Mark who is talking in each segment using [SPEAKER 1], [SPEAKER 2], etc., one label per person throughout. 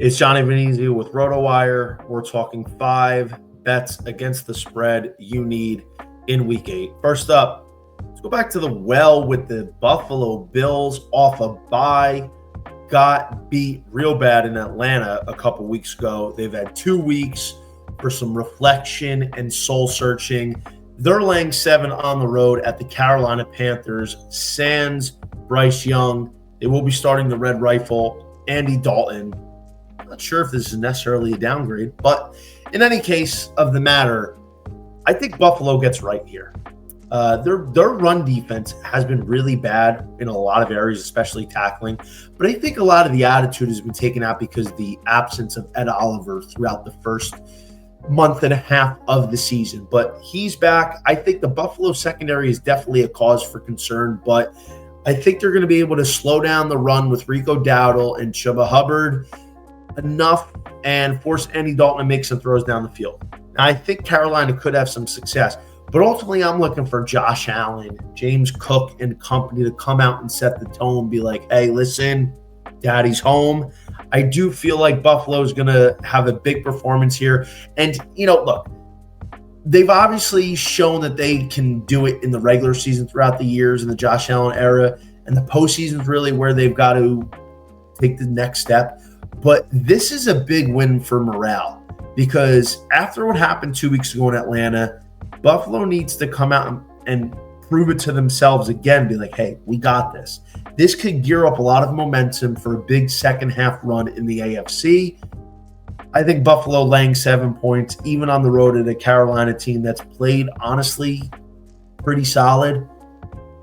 [SPEAKER 1] It's Johnny Venezia with RotoWire. We're talking 5 bets against the spread you need in Week 8. First up, let's go back to the well with the Buffalo Bills off a bye. Got beat real bad in Atlanta a couple weeks ago. They've had 2 weeks for some reflection and soul searching. They're laying 7 on the road at the Carolina Panthers. Sans Bryce Young. They will be starting the Red Rifle, Andy Dalton. Not sure if this is necessarily a downgrade, but in any case of the matter, I think Buffalo gets right here. Their run defense has been really bad in a lot of areas, especially tackling. But I think a lot of the attitude has been taken out because of the absence of Ed Oliver throughout the first month and a half of the season. But he's back. I think the Buffalo secondary is definitely a cause for concern, but I think they're going to be able to slow down the run with Rico Dowdle and Chuba Hubbard enough and force Andy Dalton to make some throws down the field. Now, I think Carolina could have some success, but ultimately I'm looking for Josh Allen, James Cook, and company to come out and set the tone, be like, hey, listen, daddy's home. I do feel like Buffalo's going to have a big performance here. And, look, they've obviously shown that they can do it in the regular season throughout the years in the Josh Allen era, and the postseason is really where they've got to take the next step. But this is a big win for morale because after what happened 2 weeks ago in Atlanta, Buffalo needs to come out and prove it to themselves again, be like, hey, we got this. This could gear up a lot of momentum for a big second half run in the AFC. I think Buffalo laying 7 points, even on the road at a Carolina team that's played, honestly, pretty solid,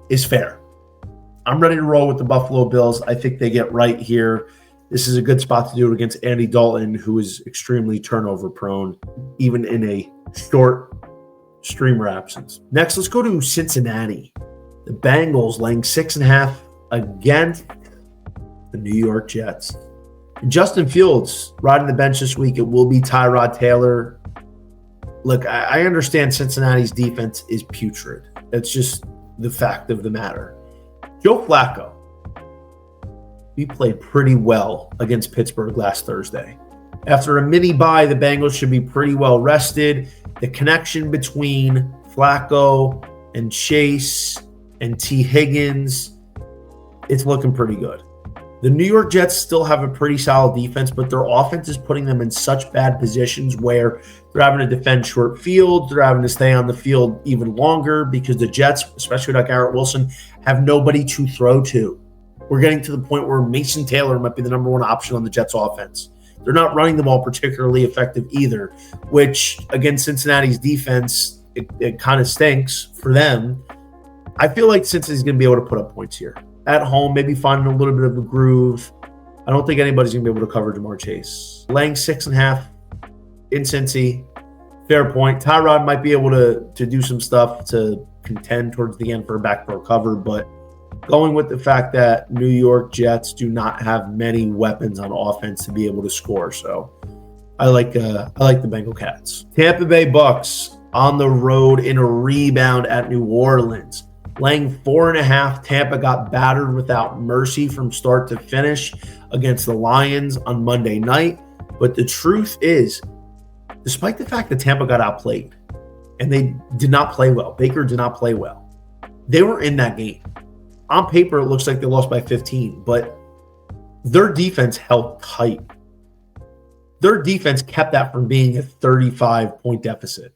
[SPEAKER 1] is fair. I'm ready to roll with the Buffalo Bills. I think they get right here. This is a good spot to do it against Andy Dalton, who is extremely turnover prone, even in a short streamer absence. Next, let's go to Cincinnati. The Bengals laying 6.5 against the New York Jets. Justin Fields riding the bench this week. It will be Tyrod Taylor. Look, I understand Cincinnati's defense is putrid. That's just the fact of the matter. Joe Flacco. He played pretty well against Pittsburgh last Thursday. After a mini bye, the Bengals should be pretty well rested. The connection between Flacco and Chase and T. Higgins, it's looking pretty good. The New York Jets still have a pretty solid defense, but their offense is putting them in such bad positions where they're having to defend short fields. They're having to stay on the field even longer because the Jets, especially without Garrett Wilson, have nobody to throw to. We're getting to the point where Mason Taylor might be the number one option on the Jets offense. They're not running the ball particularly effective either, which against Cincinnati's defense, it kind of stinks for them. I feel like Cincinnati's going to be able to put up points here. At home, maybe finding a little bit of a groove. I don't think anybody's going to be able to cover Jamar Chase. Laying 6.5 in Cincy, fair point. Tyrod might be able to do some stuff to contend towards the end for a backdoor cover, but going with the fact that New York Jets do not have many weapons on offense to be able to score. So I like the Bengal Cats. Tampa Bay Bucks on the road in a rebound at New Orleans. Laying 4.5. Tampa got battered without mercy from start to finish against the Lions on Monday night. But the truth is, despite the fact that Tampa got outplayed and they did not play well, Baker did not play well, they were in that game. On paper, it looks like they lost by 15, but their defense held tight. Their defense kept that from being a 35-point deficit.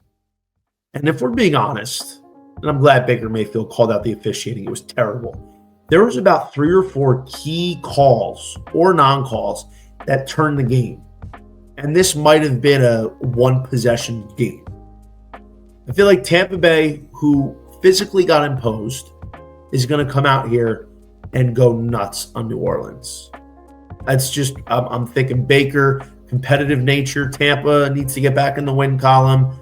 [SPEAKER 1] And if we're being honest, and I'm glad Baker Mayfield called out the officiating, it was terrible. There was about 3 or 4 key calls or non-calls that turned the game. And this might have been a one-possession game. I feel like Tampa Bay, who physically got imposed, is going to come out here and go nuts on New Orleans. That's just, I'm thinking Baker, competitive nature. Tampa needs to get back in the win column.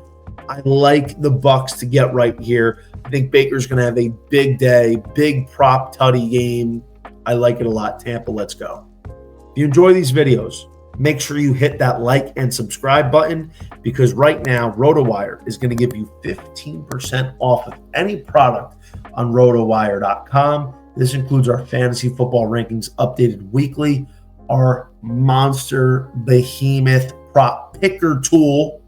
[SPEAKER 1] I like the Bucks to get right here. I think Baker's going to have a big day, big prop tutty game. I like it a lot. Tampa, let's go. If you enjoy these videos, make sure you hit that like and subscribe button because right now, RotoWire is going to give you 15% off of any product on RotoWire.com. This includes our fantasy football rankings updated weekly. our monster behemoth prop picker tool,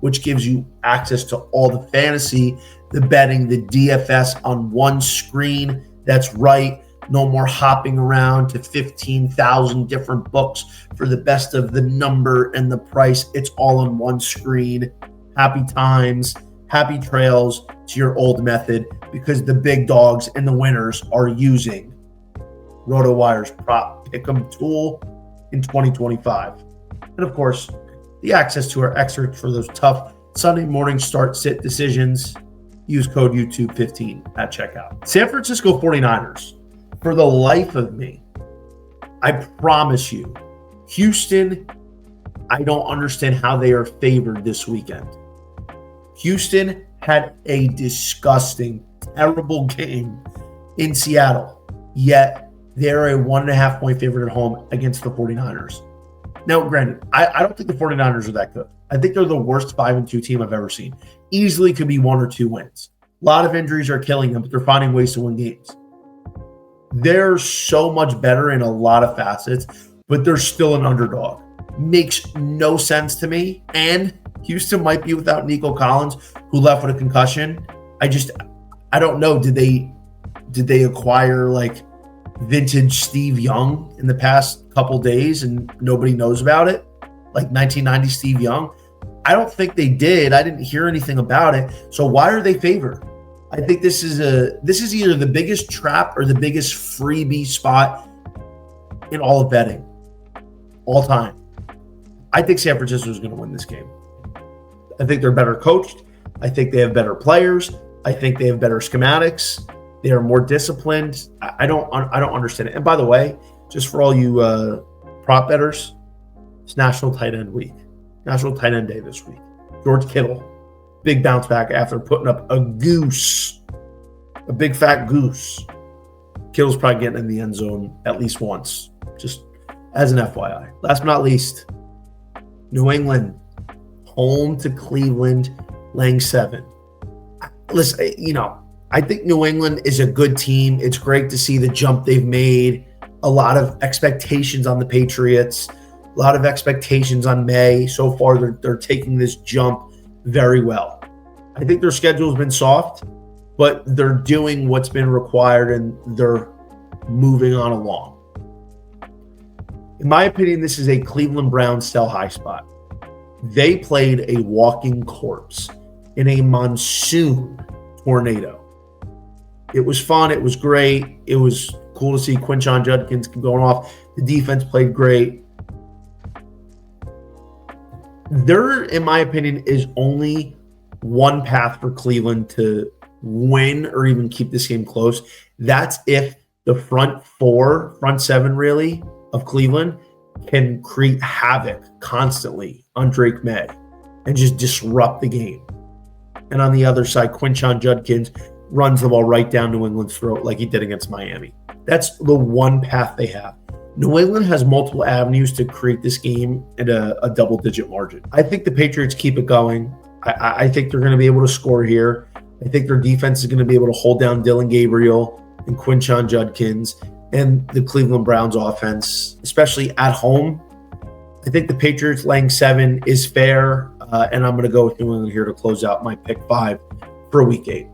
[SPEAKER 1] which gives you access to all the fantasy, the betting, the DFS on one screen. That's right. No more hopping around to 15,000 different books for the best of the number and the price. It's all on one screen. Happy times, happy trails to your old method, because the big dogs and the winners are using RotoWire's prop pick'em tool in 2025. And of course, the access to our excerpts for those tough Sunday morning start sit decisions. Use code YouTube15 at checkout. San Francisco 49ers. For the life of me, I promise you, Houston, I don't understand how they are favored this weekend. Houston had a disgusting, terrible game in Seattle, yet they're a 1.5 point favorite at home against the 49ers. Now, granted, I don't think the 49ers are that good. I think they're the worst 5-2 team I've ever seen. Easily could be 1 or 2 wins. A lot of injuries are killing them, but they're finding ways to win games. They're so much better in a lot of facets, but they're still an underdog. Makes no sense to me. And Houston might be without Nico Collins, who left with a concussion. I don't know. Did they acquire like vintage Steve Young in the past couple days and nobody knows about it? Like 1990 Steve Young? I don't think they did. I didn't hear anything about it. So why are they favored? I think this is either the biggest trap or the biggest freebie spot in all of betting, all time. I think San Francisco is going to win this game. I think they're better coached. I think they have better players. I think they have better schematics. They are more disciplined. I don't understand it. And by the way, just for all you prop bettors, it's National Tight End Week, National Tight End Day this week. George Kittle. Big bounce back after putting up a big fat goose. Kittle's probably getting in the end zone at least once, just as an FYI. Last but not least, New England, home to Cleveland, laying 7. Listen, I think New England is a good team. It's great to see the jump they've made. A lot of expectations on the Patriots, a lot of expectations on May. So far, they're taking this jump very well. I think their schedule has been soft, but they're doing what's been required and they're moving on along. In my opinion, this is a Cleveland Browns sell high spot. They played a walking corpse in a monsoon tornado. It was fun. It was great. It was cool to see Quinshon Judkins going off. The defense played great. There, in my opinion, is only one path for Cleveland to win or even keep this game close. That's if the front 7 really of Cleveland can create havoc constantly on Drake May and just disrupt the game. And on the other side, Quinshon Judkins runs the ball right down New England's throat like he did against Miami. That's the one path they have. New England has multiple avenues to create this game at a double-digit margin. I think the Patriots keep it going. I think they're going to be able to score here. I think their defense is going to be able to hold down Dylan Gabriel and Quinshon Judkins and the Cleveland Browns offense, especially at home. I think the Patriots laying 7 is fair, and I'm going to go with New England here to close out my pick 5 for Week 8.